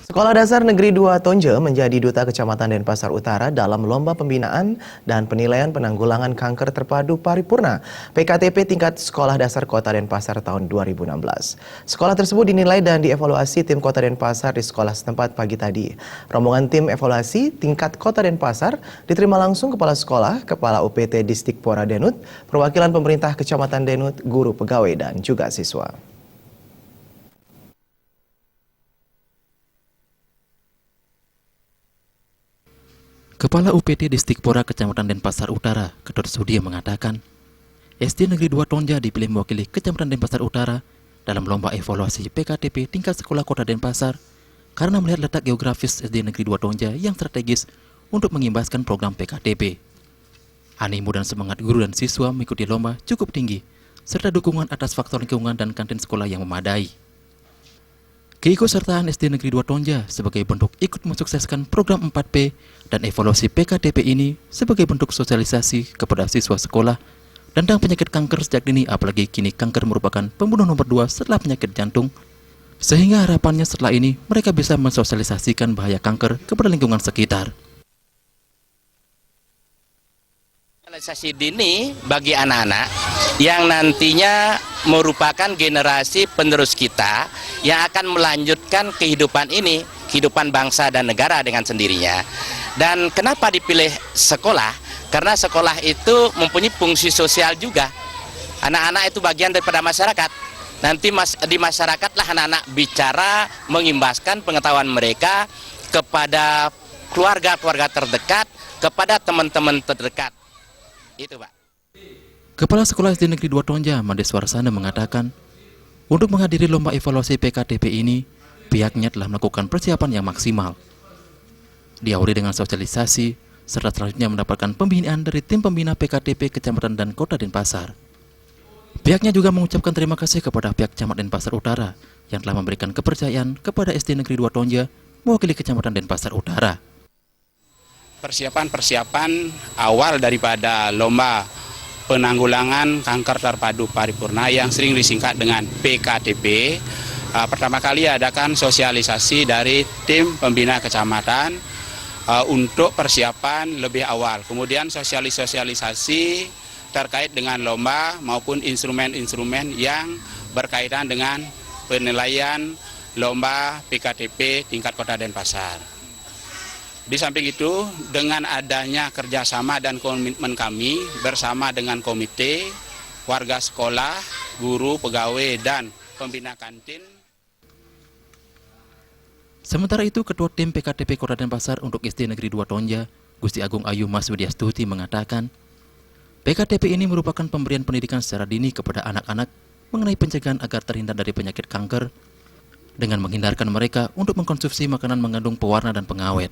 Sekolah Dasar Negeri 2 Tonje menjadi duta Kecamatan Denpasar Utara dalam Lomba Pembinaan dan Penilaian Penanggulangan Kanker Terpadu Paripurna PKTP tingkat Sekolah Dasar Kota Denpasar tahun 2016. Sekolah tersebut dinilai dan dievaluasi tim Kota Denpasar di sekolah setempat pagi tadi. Rombongan tim evaluasi tingkat Kota Denpasar diterima langsung Kepala Sekolah, Kepala UPT Distrik Pora Denut, perwakilan pemerintah Kecamatan Denut, guru pegawai dan juga siswa. Kepala UPT Distrik Pora Kecamatan Denpasar Utara, Ketut Sudi mengatakan, SD Negeri 2 Tonja dipilih mewakili Kecamatan Denpasar Utara dalam lomba evaluasi PKTP tingkat sekolah Kota Denpasar karena melihat letak geografis SD Negeri 2 Tonja yang strategis untuk mengimbaskan program PKTP. Animo dan semangat guru dan siswa mengikuti lomba cukup tinggi, serta dukungan atas faktor lingkungan dan kantin sekolah yang memadai. Keikutsertaan SD Negeri 2 Tonja sebagai bentuk ikut mensukseskan program 4P dan evaluasi PKTP ini sebagai bentuk sosialisasi kepada siswa sekolah tentang penyakit kanker sejak dini, apalagi kini kanker merupakan pembunuh nomor 2 setelah penyakit jantung. Sehingga harapannya setelah ini mereka bisa mensosialisasikan bahaya kanker kepada lingkungan sekitar. Sosialisasi dini bagi anak-anak yang nantinya merupakan generasi penerus kita yang akan melanjutkan kehidupan ini, kehidupan bangsa dan negara dengan sendirinya. Dan kenapa dipilih sekolah? Karena sekolah itu mempunyai fungsi sosial juga. Anak-anak itu bagian daripada masyarakat. Nanti di masyarakatlah anak-anak bicara, mengimbaskan pengetahuan mereka kepada keluarga-keluarga terdekat, kepada teman-teman terdekat. Itu, Pak. Kepala Sekolah SD Negeri 2 Tonja, Mandeswarsana mengatakan, untuk menghadiri lomba evaluasi PKTP ini, pihaknya telah melakukan persiapan yang maksimal. Diawali dengan sosialisasi, serta selanjutnya mendapatkan pembinaan dari tim pembina PKTP Kecamatan dan Kota Denpasar. Pihaknya juga mengucapkan terima kasih kepada pihak Camat Denpasar Utara yang telah memberikan kepercayaan kepada SD Negeri 2 Tonja mewakili Kecamatan Denpasar Utara. Persiapan awal daripada lomba penanggulangan kanker terpadu paripurna yang sering disingkat dengan PKTP. Pertama kali adakan sosialisasi dari tim pembina kecamatan untuk persiapan lebih awal. Kemudian sosialisasi terkait dengan lomba maupun instrumen-instrumen yang berkaitan dengan penilaian lomba PKTP tingkat Kota Denpasar. Di samping itu, dengan adanya kerjasama dan komitmen kami bersama dengan komite, warga sekolah, guru, pegawai, dan pembina kantin. Sementara itu, Ketua Tim PKTP Kota Denpasar untuk SD Negeri 2 Tonja, Gusti Agung Ayu Mas Widyastuti mengatakan, PKTP ini merupakan pemberian pendidikan secara dini kepada anak-anak mengenai pencegahan agar terhindar dari penyakit kanker, dengan menghindarkan mereka untuk mengkonsumsi makanan mengandung pewarna dan pengawet.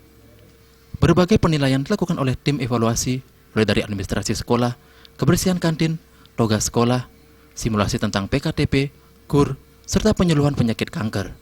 Berbagai penilaian dilakukan oleh tim evaluasi, mulai dari administrasi sekolah, kebersihan kantin, toga sekolah, simulasi tentang PKTP, KUR, serta penyuluhan penyakit kanker.